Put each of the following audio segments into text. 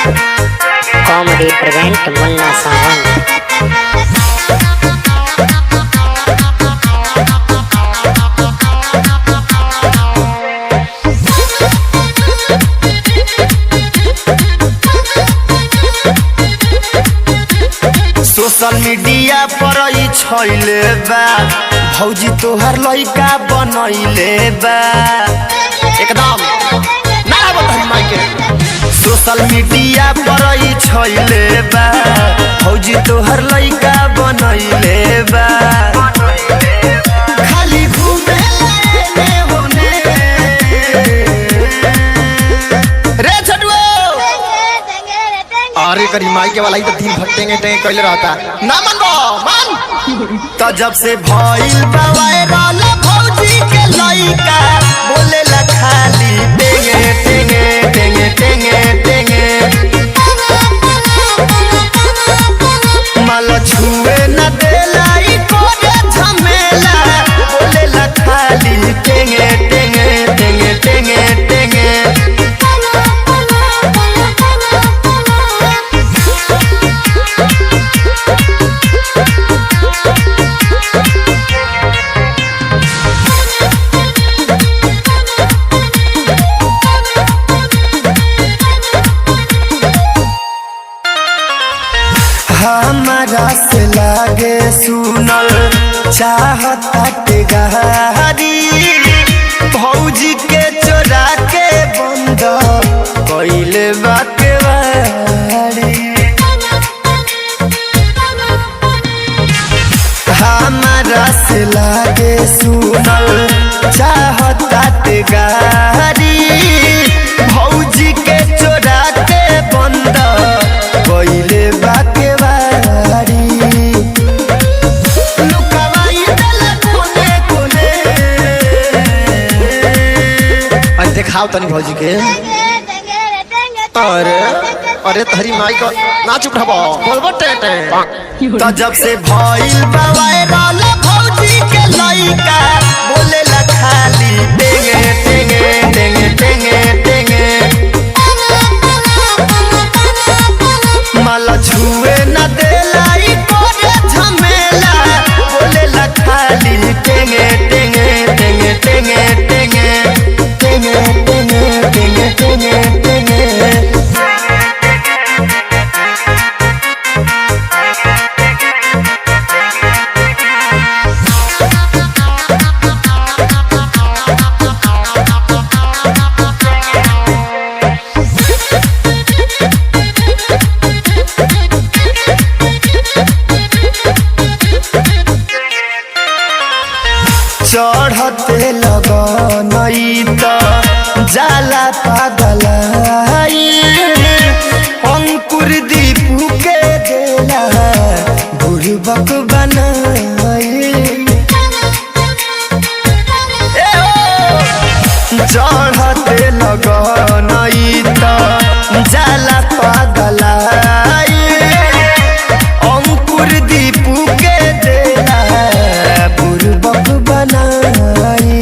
Comedy present मुन्ना सावन। Social media पर छइले बा भौजी तोहर लइका बनैले बा एकदम ना बताई माइके। सोशल मीडिया पर छइले बा भौजी तोहर लइका बनैले बा खाली घूमे ले होने रे छटुओ। अरे करी माई के वाला ही तो दिन भटकेंगे टेंगे कैले रहता ना मनबो मन। तो जब से भइल बा वायरल भौजी के लइका बोले ला खाली टेंगे टेंगे टेंगे टेंगे टेंगे माल छुए न देला ई कोरे झमेला बोले ला खाली टेंगे टेंगे टेंगे टेंगे टेंगे। हमारा से लागे सुनल चाहता के गहारी भौजी के चोरा के बंद कइले बाके बारी। हमारा से लागे सुनल चाहता के गहारी भौजी के चोरा के बंद कइले बाके दिखाओ तनी भौजी के। अरे अरे तहरी माई को ना चुप रहो बोलबो टेटे। तो जब से भइल बा वायरल भौजी के लइका बोले ला खाली टेंगे टेंगे टेंगे टेंगे टेंगे माल छुए न देला ई कोरे झमेला बोले ला खाली टेंगे टेंगे टेंगे टेंगे टेंगे टेंगे टेंगे टेंगे टेंगे। चढ़ते लगनई तो जाला पागलाई अंकुर दीपू के देला बुढ़बक बनाई। चढ़ते लगनई तो जाला पागलाई अंकुर दीपू के देला बुढ़बक बनाई।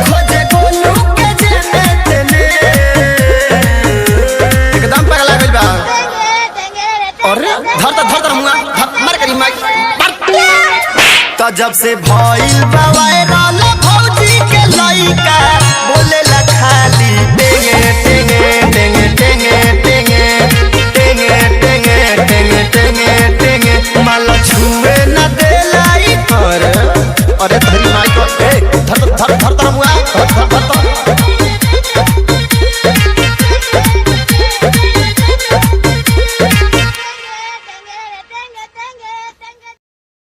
खोजे गोलू के जेने तेने एकदम पगला गइल बा। अरे धर रहूंगा मार करी मार। तो जब से भइल बा